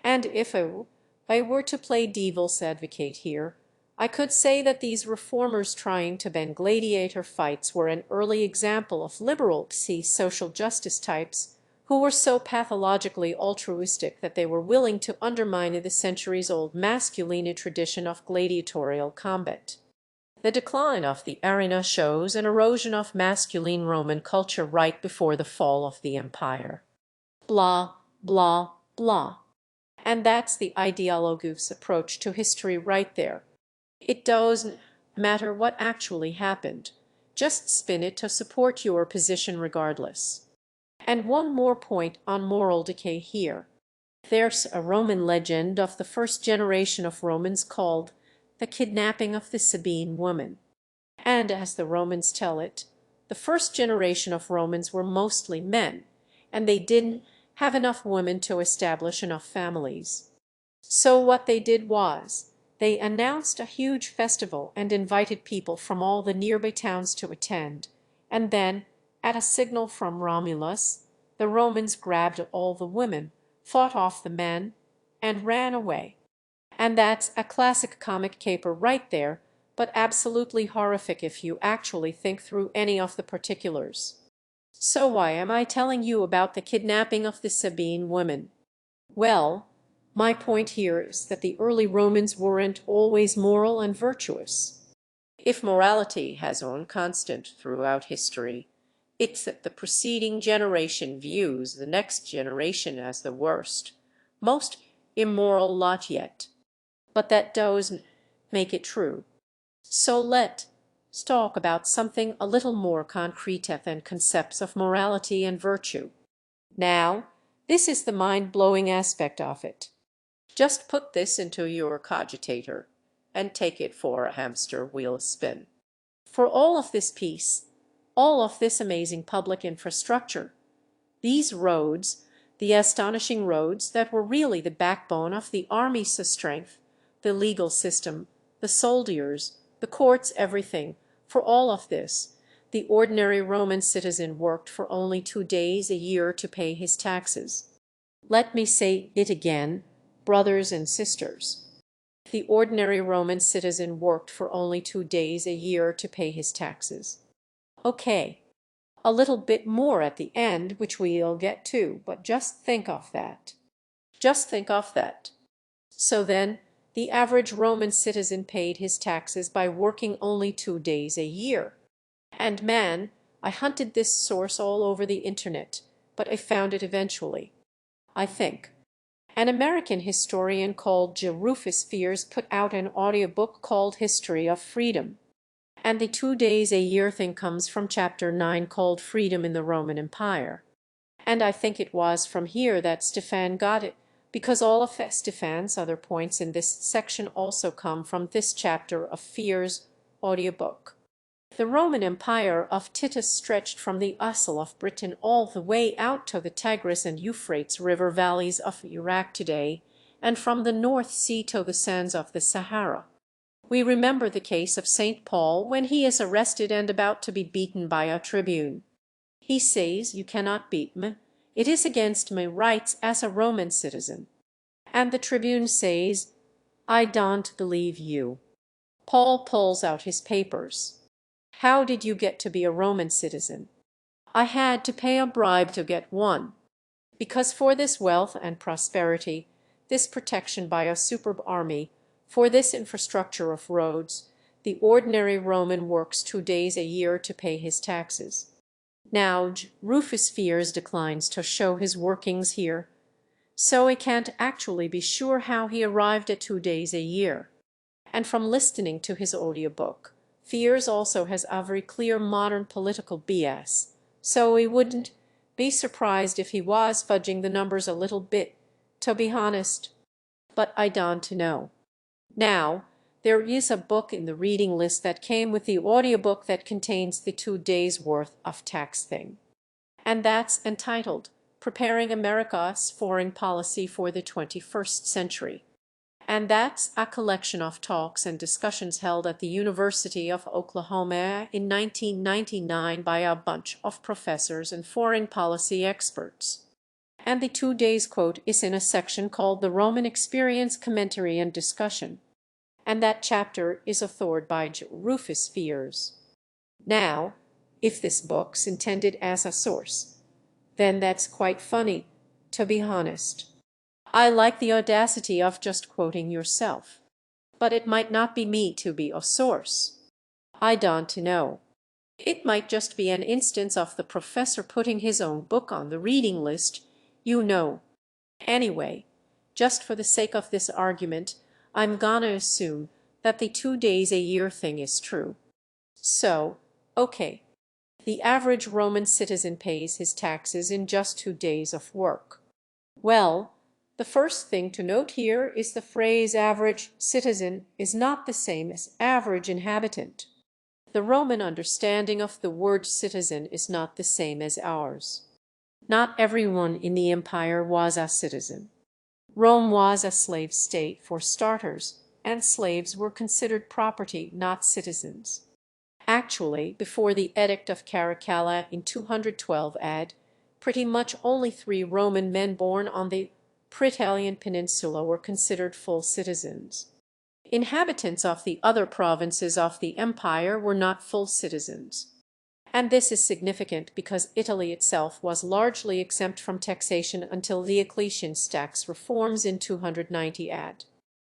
And if I were to play devil's advocate here, I could say that these reformers trying to bend gladiator fights were an early example of liberal social justice types who were so pathologically altruistic that they were willing to undermine the centuries-old masculine tradition of gladiatorial combat. The decline of the arena shows an erosion of masculine Roman culture right before the fall of the empire. Blah, blah, blah. And that's the ideologue's approach to history right there. It doesn't matter what actually happened. Just spin it to support your position regardless. And one more point on moral decay here. There's a Roman legend of the first generation of Romans called the kidnapping of the Sabine woman. And as the Romans tell it, the first generation of Romans were mostly men, and they didn't have enough women to establish enough families. So what they did was, they announced a huge festival and invited people from all the nearby towns to attend, and then, at a signal from Romulus, the Romans grabbed all the women, fought off the men, and ran away. And that's a classic comic caper right there, but absolutely horrific if you actually think through any of the particulars. So why am I telling you about the kidnapping of the Sabine women? Well, my point here is that the early Romans weren't always moral and virtuous. If morality has one constant throughout history, it's that the preceding generation views the next generation as the worst, most immoral lot yet. But that doesn't make it true. So let's talk about something a little more concrete than concepts of morality and virtue. Now, this is the mind-blowing aspect of it. Just put this into your cogitator and take it for a hamster wheel spin. For all of this piece, all of this amazing public infrastructure. These roads, the astonishing roads that were really the backbone of the army's strength, the legal system, the soldiers, the courts, everything, for all of this, the ordinary Roman citizen worked for only 2 days a year to pay his taxes. Let me say it again, brothers and sisters. The ordinary Roman citizen worked for only 2 days a year to pay his taxes. Okay, a little bit more at the end, which we'll get to, but just think of that. Just think of that. So then, the average Roman citizen paid his taxes by working only 2 days a year. And man, I hunted this source all over the internet, but I found it eventually. I think. An American historian called Rufus Fears put out an audiobook called History of Freedom. And the 2 days a year thing comes from chapter 9 called Freedom in the Roman Empire. And I think it was from here that Stefan got it, because all of Stefan's other points in this section also come from this chapter of Fears audiobook. The Roman Empire of Titus stretched from the Usul of Britain all the way out to the Tigris and Euphrates river valleys of Iraq today, and from the North Sea to the sands of the Sahara. We remember the case of St. Paul when he is arrested and about to be beaten by a tribune. He says, "You cannot beat me. It is against my rights as a Roman citizen." And the tribune says, "I don't believe you." Paul pulls out his papers. "How did you get to be a Roman citizen?" "I had to pay a bribe to get one." Because for this wealth and prosperity, this protection by a superb army, for this infrastructure of roads, the ordinary Roman works 2 days a year to pay his taxes. Now Rufus Fears declines to show his workings here, so we can't actually be sure how he arrived at 2 days a year. And from listening to his audiobook, Fears also has a very clear modern political BS, so we wouldn't be surprised if he was fudging the numbers a little bit, to be honest. But I don't know. Now, there is a book in the reading list that came with the audiobook that contains the 2 days' worth of tax thing. And that's entitled Preparing America's Foreign Policy for the 21st Century. And that's a collection of talks and discussions held at the University of Oklahoma in 1999 by a bunch of professors and foreign policy experts. And the 2 days quote is in a section called The Roman Experience Commentary and Discussion. And that chapter is authored by Rufus Fears. Now, if this book's intended as a source, then that's quite funny, to be honest. I like the audacity of just quoting yourself. But it might not be me to be a source. I don't know. It might just be an instance of the professor putting his own book on the reading list, you know. Anyway, just for the sake of this argument, I'm gonna assume that the 2 days a year thing is true. So, okay, the average Roman citizen pays his taxes in just 2 days of work. Well, the first thing to note here is the phrase average citizen is not the same as average inhabitant. The Roman understanding of the word citizen is not the same as ours. Not everyone in the empire was a citizen. Rome was a slave state for starters, and slaves were considered property, not citizens. Actually, before the Edict of Caracalla in 212 AD, pretty much only 3 Roman men born on the Praetalian Peninsula were considered full citizens. Inhabitants of the other provinces of the empire were not full citizens. And this is significant because Italy itself was largely exempt from taxation until Diocletian's tax reforms in 290 AD.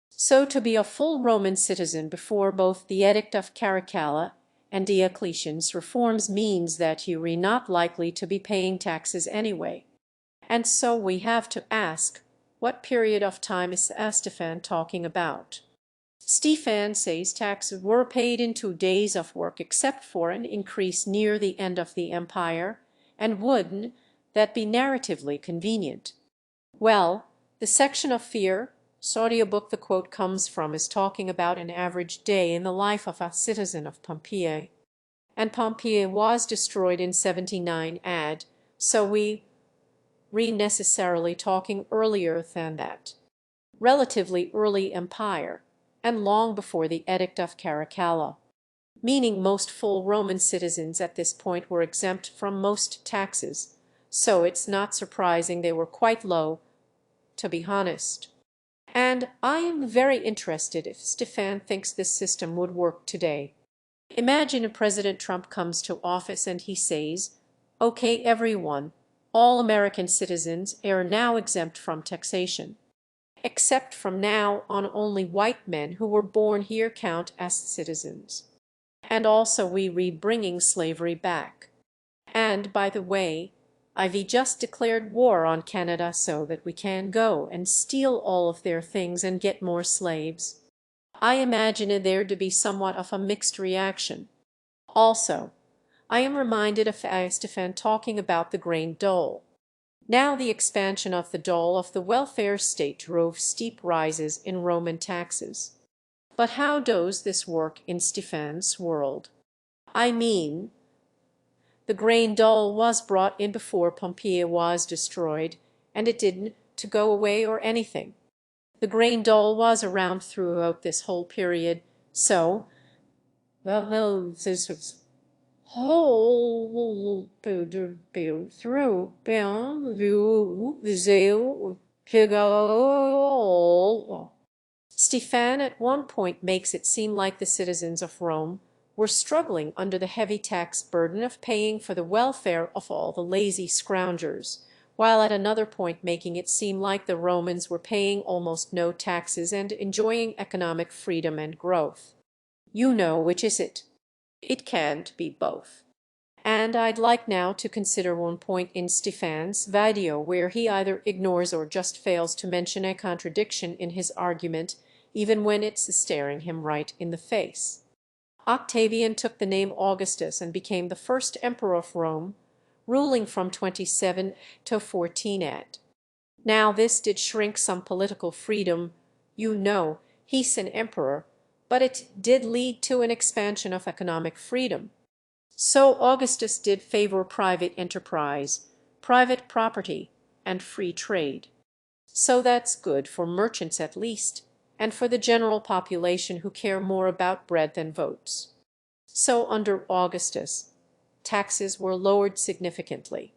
So to be a full Roman citizen before both the Edict of Caracalla and Diocletian's reforms means that you are not likely to be paying taxes anyway. And so we have to ask, what period of time is Stefan talking about? Stefan says taxes were paid in 2 days of work except for an increase near the end of the empire, and wouldn't that be narratively convenient? Well, the section of Fear, audiobook the quote comes from, is talking about an average day in the life of a citizen of Pompeii. and Pompeii was destroyed in 79 AD, so we necessarily talking earlier than that. Relatively early empire, and long before the Edict of Caracalla, meaning most full Roman citizens at this point were exempt from most taxes, so it's not surprising they were quite low, to be honest. And I am very interested if Stefan thinks this system would work today. Imagine President Trump comes to office and he says, "Okay, everyone, all American citizens are now exempt from taxation. Except from now on only white men who were born here count as citizens. And also we bringing slavery back. And by the way, I've just declared war on Canada so that we can go and steal all of their things and get more slaves." I imagine there to be somewhat of a mixed reaction. Also, I am reminded of Stefan talking about the grain dole. Now the expansion of the dole of the welfare state drove steep rises in Roman taxes. But how does this work in Stefan's world? I mean, the grain dole was brought in before Pompeii was destroyed, and it didn't to go away or anything. The grain dole was around throughout this whole period, so this whole through Stefan at one point makes it seem like the citizens of Rome were struggling under the heavy tax burden of paying for the welfare of all the lazy scroungers, while at another point making it seem like the Romans were paying almost no taxes and enjoying economic freedom and growth. You know which is it. It can't be both. And I'd like now to consider one point in Stefan's video where he either ignores or just fails to mention a contradiction in his argument, even when it's staring him right in the face. Octavian took the name Augustus and became the first emperor of Rome, ruling from 27 to 14 AD. Now this did shrink some political freedom. You know, he's an emperor, but it did lead to an expansion of economic freedom. So Augustus did favor private enterprise, private property, and free trade. So that's good for merchants at least, and for the general population who care more about bread than votes. So under Augustus, taxes were lowered significantly.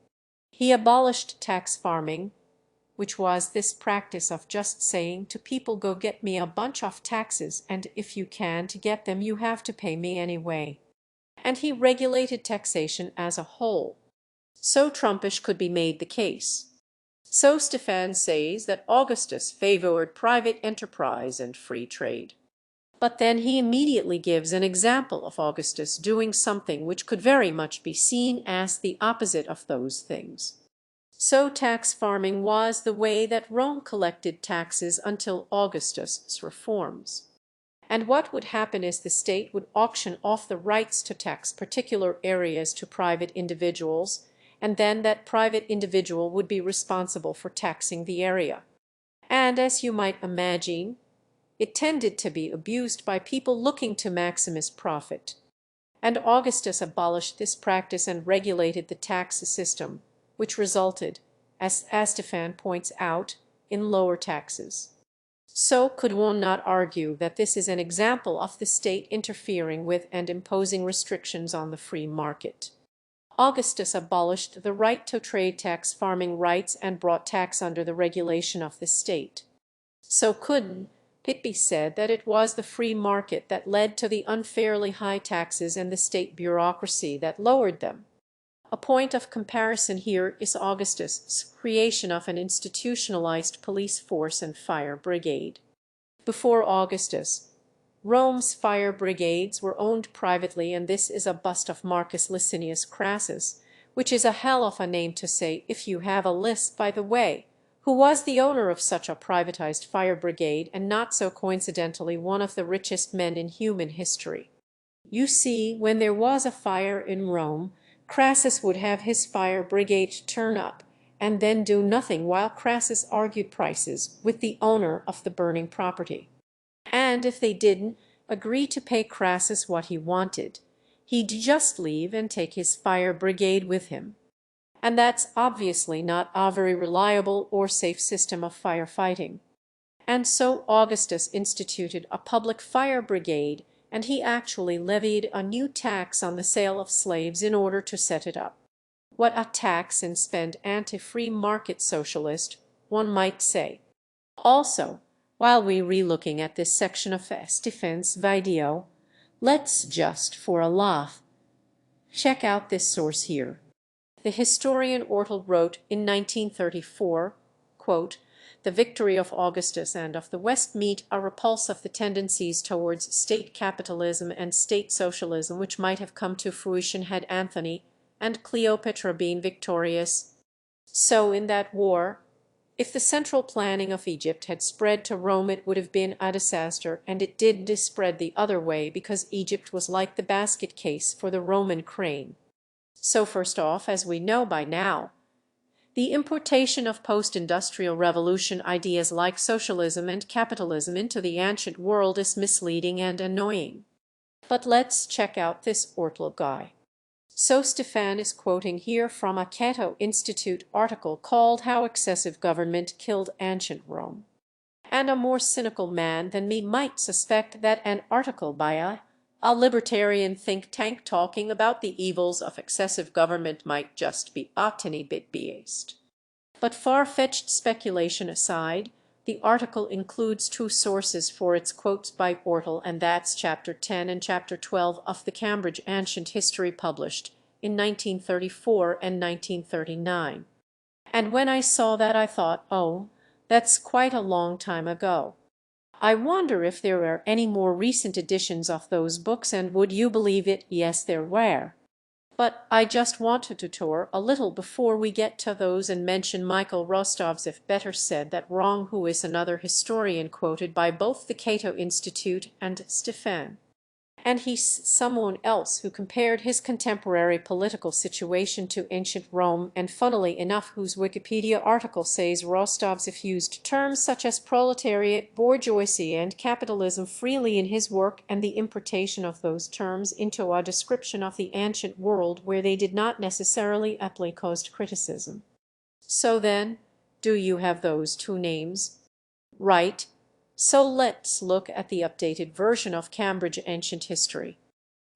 He abolished tax farming, which was this practice of just saying to people, "Go get me a bunch of taxes, and if you can't get them, you have to pay me anyway." And he regulated taxation as a whole. So Trumpish could be made the case. So Stefan says that Augustus favored private enterprise and free trade. But then he immediately gives an example of Augustus doing something which could very much be seen as the opposite of those things. So tax farming was the way that Rome collected taxes until Augustus' reforms. And what would happen is the state would auction off the rights to tax particular areas to private individuals, and then that private individual would be responsible for taxing the area. And as you might imagine, it tended to be abused by people looking to maximize profit. And Augustus abolished this practice and regulated the tax system, which resulted, as Stefan points out, in lower taxes. So could one not argue that this is an example of the state interfering with and imposing restrictions on the free market? Augustus abolished the right to trade tax farming rights and brought tax under the regulation of the state. So couldn't it be said that it was the free market that led to the unfairly high taxes and the state bureaucracy that lowered them? A point of comparison here is Augustus' creation of an institutionalized police force and fire brigade. Before Augustus, Rome's fire brigades were owned privately, and this is a bust of Marcus Licinius Crassus, which is a hell of a name to say if you have a list, by the way, who was the owner of such a privatized fire brigade and not so coincidentally one of the richest men in human history. You see, when there was a fire in Rome, Crassus would have his fire brigade turn up and then do nothing while Crassus argued prices with the owner of the burning property. And if they didn't agree to pay Crassus what he wanted, He'd just leave and take his fire brigade with him. And that's obviously not a very reliable or safe system of firefighting. And so Augustus instituted a public fire brigade, and he actually levied a new tax on the sale of slaves in order to set it up. What a tax and spend anti-free market socialist, one might say. Also, while we re-looking at this section of Stefan's video, let's just, for a laugh, check out this source here. The historian Ortel wrote in 1934, quote, "The victory of Augustus and of the West meet a repulse of the tendencies towards state capitalism and state socialism which might have come to fruition had Anthony and Cleopatra been victorious. So in that war, if the central planning of Egypt had spread to Rome, it would have been a disaster, and it did spread the other way because Egypt was like the basket case for the Roman crane. So first off, as we know by now, the importation of post-industrial revolution ideas like socialism and capitalism into the ancient world is misleading and annoying. But let's check out this Ortel guy. So Stefan is quoting here from a Cato Institute article called How Excessive Government Killed Ancient Rome. And a more cynical man than me might suspect that an article by a libertarian think tank talking about the evils of excessive government might just be a tiny bit biased. But far-fetched speculation aside, the article includes two sources for its quotes by Ortel, and that's Chapter 10 and Chapter 12 of the Cambridge Ancient History published in 1934 and 1939. And when I saw that I thought, oh, that's quite a long time ago. I wonder if there are any more recent editions of those books, and would you believe it? Yes, there were. But I just wanted to tour a little before we get to those and mention Michael Rostovtsev better said that wrong, who is another historian quoted by both the Cato Institute and Stefan. And he's someone else who compared his contemporary political situation to ancient Rome, and funnily enough whose Wikipedia article says Rostovtsev used terms such as proletariat, bourgeoisie, and capitalism freely in his work, and the importation of those terms into a description of the ancient world where they did not necessarily aptly caused criticism. So then, do you have those two names? Right. So let's look at the updated version of Cambridge Ancient History.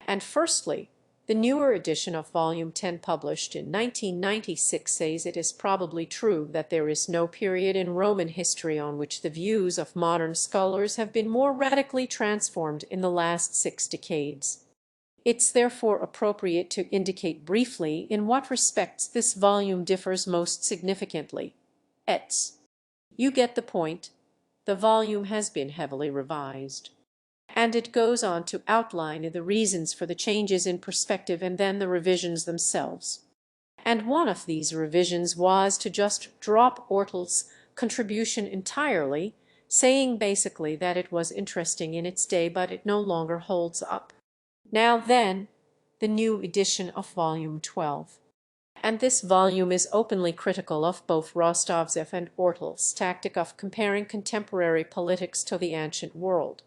And firstly, the newer edition of Volume 10 published in 1996 says it is probably true that there is no period in Roman history on which the views of modern scholars have been more radically transformed in the last 6 decades. It's therefore appropriate to indicate briefly in what respects this volume differs most significantly. You get the point. The volume has been heavily revised. And it goes on to outline the reasons for the changes in perspective and then the revisions themselves. And one of these revisions was to just drop Ortel's contribution entirely, saying basically that it was interesting in its day but it no longer holds up. Now then, the new edition of Volume 12. And this volume is openly critical of both Rostovtsev and Ortel's tactic of comparing contemporary politics to the ancient world.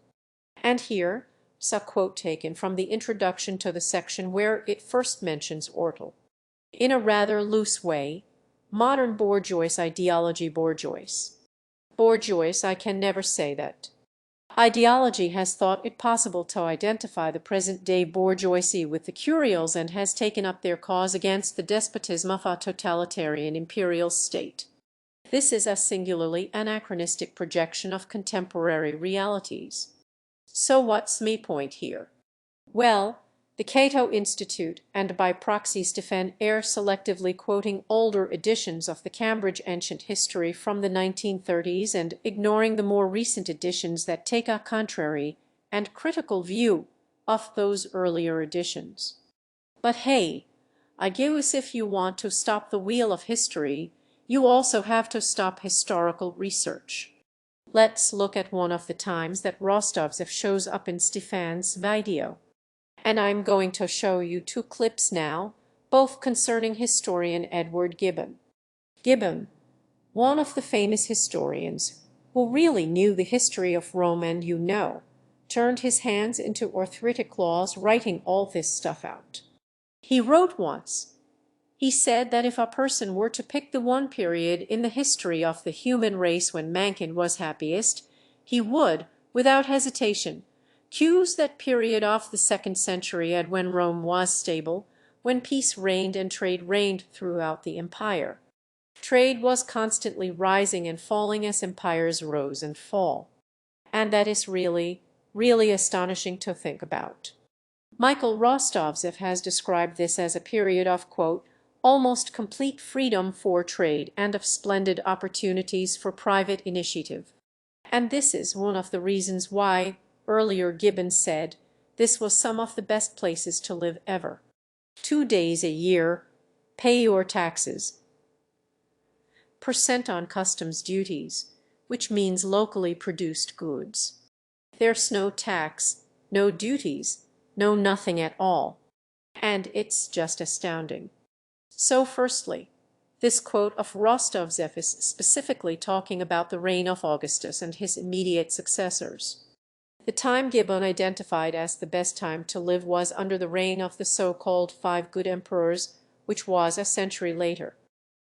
And here is a quote taken from the introduction to the section where it first mentions Ortel. In a rather loose way, modern bourgeois ideology bourgeois. Bourgeois, I can never say that. Ideology has thought it possible to identify the present-day bourgeoisie with the curials and has taken up their cause against the despotism of a totalitarian imperial state. This is a singularly anachronistic projection of contemporary realities. So what's me point here? Well, the Cato Institute, and by proxy Stefan are selectively quoting older editions of the Cambridge Ancient History from the 1930s and ignoring the more recent editions that take a contrary and critical view of those earlier editions. But hey, I guess if you want to stop the wheel of history, you also have to stop historical research. Let's look at one of the times that Rostovtsev shows up in Stefan's video. And I'm going to show you two clips now, both concerning historian Edward Gibbon. Gibbon, one of the famous historians who really knew the history of Rome and turned his hands into arthritic claws writing all this stuff out. He wrote once. He said that if a person were to pick the one period in the history of the human race when mankind was happiest, he would, without hesitation, choose that period of the 2nd century at when Rome was stable, when peace reigned and trade reigned throughout the empire. Trade was constantly rising and falling as empires rose and fall. And that is really, really astonishing to think about. Michael Rostovtsev has described this as a period of, quote, almost complete freedom for trade and of splendid opportunities for private initiative. And this is one of the reasons why, earlier Gibbon said, this was some of the best places to live ever. 2 days a year, pay your taxes, % on customs duties, which means locally produced goods. There's no tax, no duties, no nothing at all. And it's just astounding. So firstly, this quote of Rostovtsev is specifically talking about the reign of Augustus and his immediate successors. The time Gibbon identified as the best time to live was under the reign of the so-called 5 good emperors, which was a century later.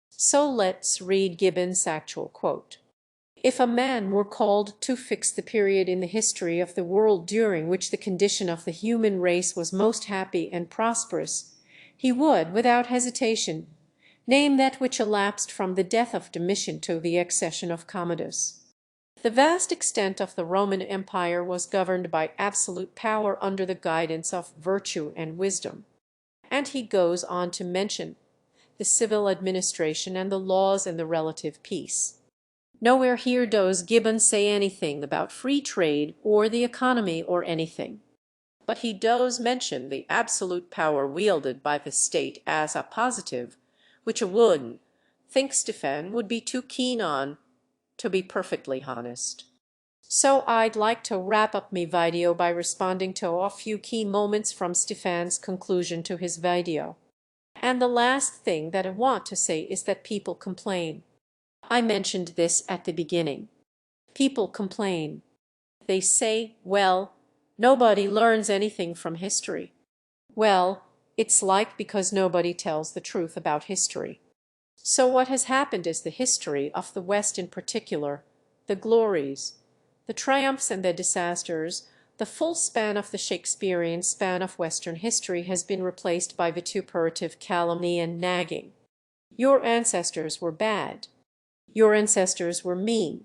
So let's read Gibbon's actual quote. If a man were called to fix the period in the history of the world during which the condition of the human race was most happy and prosperous, he would, without hesitation, name that which elapsed from the death of Domitian to the accession of Commodus. The vast extent of the Roman Empire was governed by absolute power under the guidance of virtue and wisdom. And he goes on to mention the civil administration and the laws and the relative peace. Nowhere here does Gibbon say anything about free trade or the economy or anything. But he does mention the absolute power wielded by the state as a positive, which a wouldn't think Stefan would be too keen on, to be perfectly honest. So I'd like to wrap up my video by responding to a few key moments from Stefan's conclusion to his video. And the last thing that I want to say is that people complain. I mentioned this at the beginning. People complain. They say, well, nobody learns anything from history. Well, it's like because nobody tells the truth about history. So what has happened is the history of the West in particular, the glories, the triumphs and the disasters, the full span of the Shakespearean span of Western history has been replaced by vituperative calumny and nagging. Your ancestors were bad. Your ancestors were mean.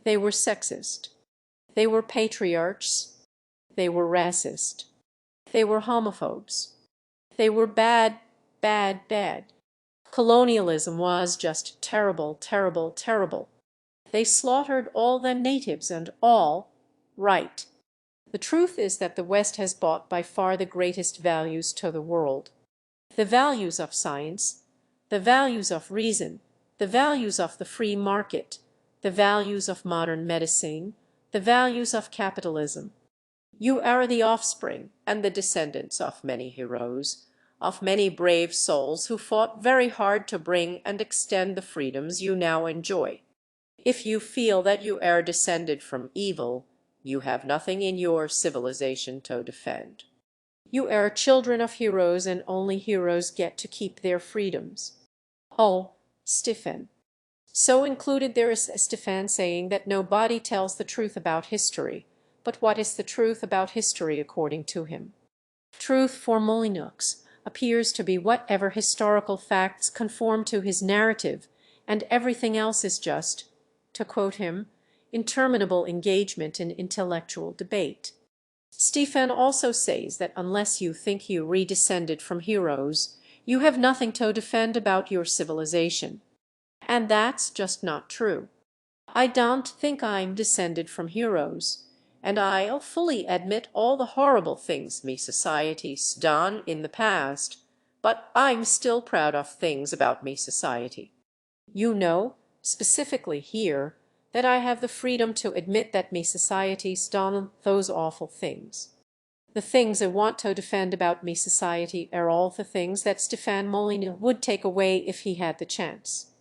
They were sexist. They were patriarchs. They were racist. They were homophobes. They were bad, bad, bad. Colonialism was just terrible, terrible, terrible. They slaughtered all the natives and all right. The truth is that the West has brought by far the greatest values to the world. The values of science, the values of reason, the values of the free market, the values of modern medicine, the values of capitalism. You are the offspring and the descendants of many heroes, of many brave souls who fought very hard to bring and extend the freedoms you now enjoy. If you feel that you are descended from evil, you have nothing in your civilization to defend. You are children of heroes, and only heroes get to keep their freedoms. Oh, Stefan. So included there is Stefan saying that nobody tells the truth about history. But what is the truth about history according to him? Truth for Molyneux appears to be whatever historical facts conform to his narrative, and everything else is just, to quote him, interminable engagement in intellectual debate. Stefan also says that unless you think you redescended from heroes, you have nothing to defend about your civilization. And that's just not true. I don't think I'm descended from heroes, and I'll fully admit all the horrible things me society's done in the past, but I'm still proud of things about me society. You know, specifically here, that I have the freedom to admit that me society's done those awful things. The things I want to defend about me society are all the things that Stefan Molyneux would take away if he had the chance.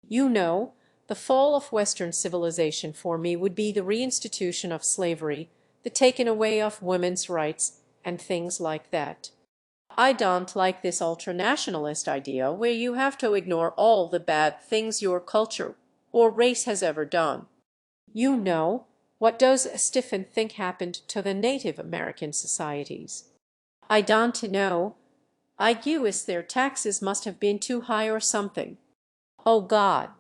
You know, the fall of Western civilization for me would be the reinstitution of slavery, the taking away of women's rights, and things like that. I don't like this ultranationalist idea where you have to ignore all the bad things your culture or race has ever done. You know, what does Stefan think happened to the Native American societies? I don't know. I guess their taxes must have been too high or something. Oh God.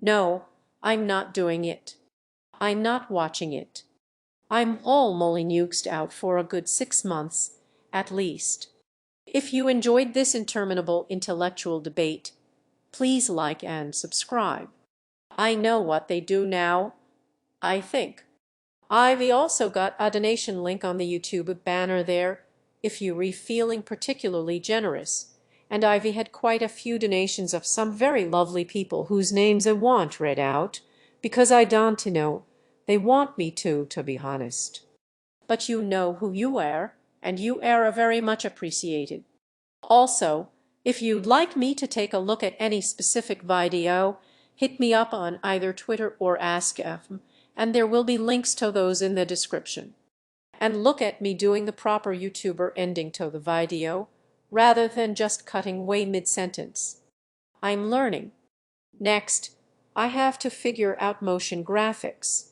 No, I'm not doing it. I'm not watching it. I'm all Molyneuxed out for a good 6 months, at least. If you enjoyed this interminable intellectual debate, please like and subscribe. I know what they do now, I think. I've also got a donation link on the YouTube banner there, if you re feeling particularly generous. And Ivy had quite a few donations of some very lovely people whose names I want read out, because I don't know, they want me to be honest. But you know who you are, and you are very much appreciated. Also, if you'd like me to take a look at any specific video, hit me up on either Twitter or AskFM, and there will be links to those in the description. And look at me doing the proper YouTuber ending to the video, rather than just cutting way mid-sentence. I'm learning. Next, I have to figure out motion graphics.